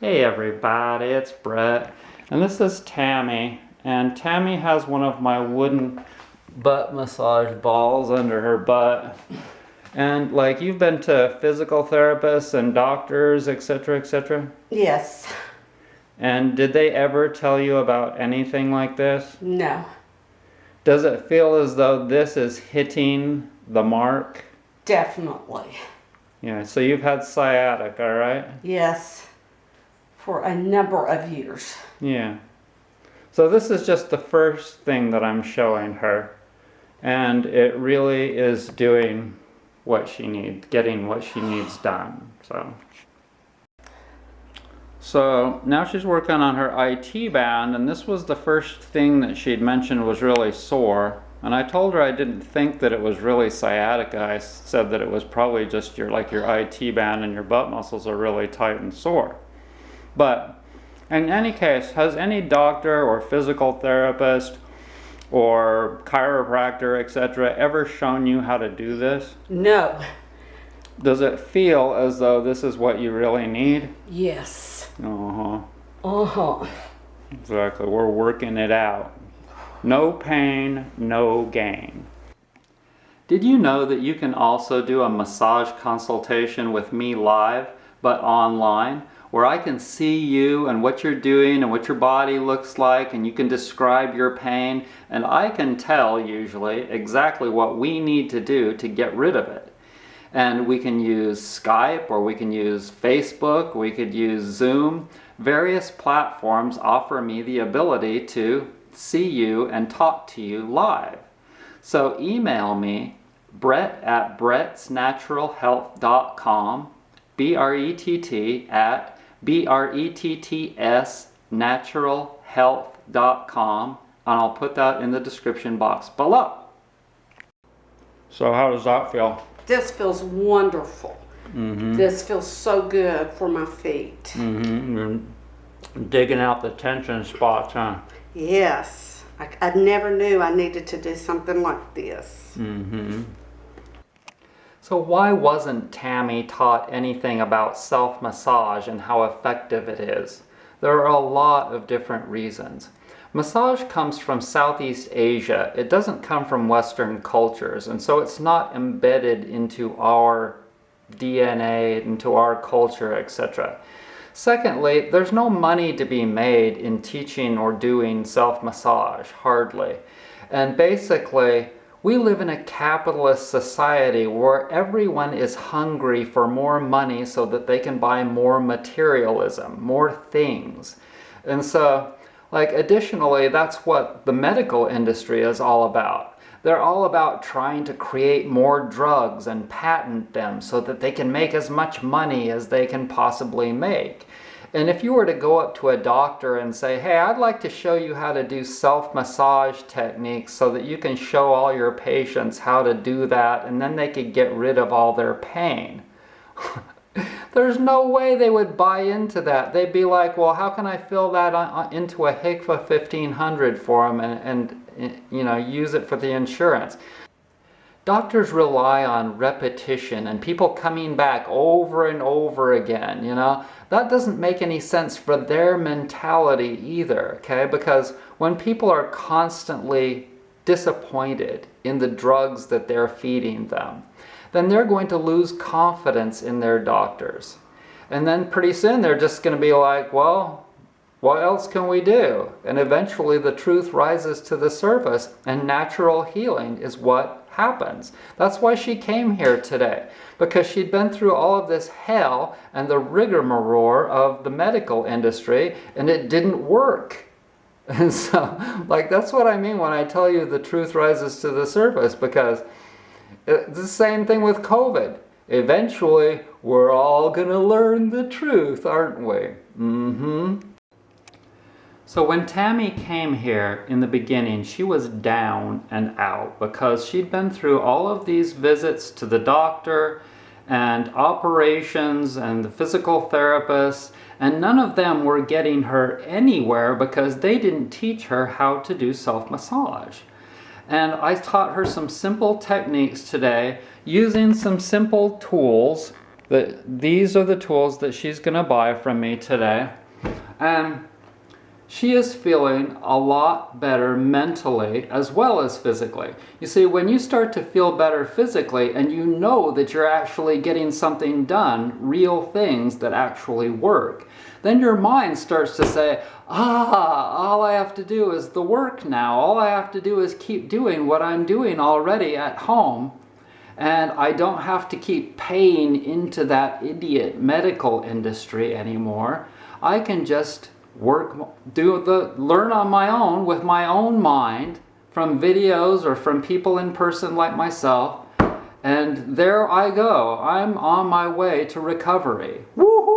Hey everybody, it's Brett, and this is Tammy, and Tammy has one of my wooden butt massage balls under her butt. And like, you've been to physical therapists and doctors, etc., etc.? Yes. And did they ever tell you about anything like this? No. Does it feel as though this is hitting the mark? Definitely. Yeah, so you've had sciatic, all right? Yes. For a number of years. Yeah. So this is just the first thing that I'm showing her. And it really is doing what she needs, getting what she needs done. So now she's working on her IT band, and this was the first thing that she'd mentioned was really sore. And I told her I didn't think that it was really sciatica. I said that it was probably just your IT band and your butt muscles are really tight and sore. But in any case, has any doctor or physical therapist or chiropractor, etc., ever shown you how to do this? No. Does it feel as though this is what you really need? Yes. Uh-huh. Uh-huh. Exactly. We're working it out. No pain, no gain. Did you know that you can also do a massage consultation with me live, but online, where I can see you and what you're doing and what your body looks like, and you can describe your pain, and I can tell usually exactly what we need to do to get rid of it. And we can use Skype, or we can use Facebook, we could use Zoom. Various platforms offer me the ability to see you and talk to you live. So email me, brett@brettsnaturalhealth.com, BRETT@BRETTSnaturalhealth.com, and I'll put that in the description box below. So how does that feel? This feels wonderful. Mm-hmm. This feels so good for my feet. Mm-hmm. You're digging out the tension spots, huh? Yes. I never knew I needed to do something like this. Mm-hmm. So why wasn't Tammy taught anything about self-massage and how effective it is? There are a lot of different reasons. Massage comes from Southeast Asia. It doesn't come from Western cultures, and so it's not embedded into our DNA, into our culture, etc. Secondly, there's no money to be made in teaching or doing self-massage, hardly. And basically, we live in a capitalist society where everyone is hungry for more money so that they can buy more materialism, more things. And so, additionally, that's what the medical industry is all about. They're all about trying to create more drugs and patent them so that they can make as much money as they can possibly make. And if you were to go up to a doctor and say, hey, I'd like to show you how to do self-massage techniques so that you can show all your patients how to do that, and then they could get rid of all their pain. There's no way they would buy into that. They'd be like, well, how can I fill that into a HCFA 1500 for them and use it for the insurance? Doctors rely on repetition and people coming back over and over again, That doesn't make any sense for their mentality either, okay? Because when people are constantly disappointed in the drugs that they're feeding them, then they're going to lose confidence in their doctors. And then pretty soon they're just going to be like, well, what else can we do? And eventually the truth rises to the surface, and natural healing is what happens. That's why she came here today, because she'd been through all of this hell and the rigmarole of the medical industry, and it didn't work. And so, that's what I mean when I tell you the truth rises to the surface, because it's the same thing with COVID. Eventually, we're all gonna learn the truth, aren't we? Mm-hmm. So when Tammy came here in the beginning, she was down and out because she'd been through all of these visits to the doctor and operations and the physical therapists, and none of them were getting her anywhere because they didn't teach her how to do self-massage. And I taught her some simple techniques today using some simple tools These are the tools that she's going to buy from me today. And she is feeling a lot better mentally as well as physically. You see, when you start to feel better physically and you know that you're actually getting something done, real things that actually work, then your mind starts to say, all I have to do is the work now. All I have to do is keep doing what I'm doing already at home. And I don't have to keep paying into that idiot medical industry anymore. I can just learn on my own with my own mind from videos or from people in person like myself. And there I go. I'm on my way to recovery. Woohoo!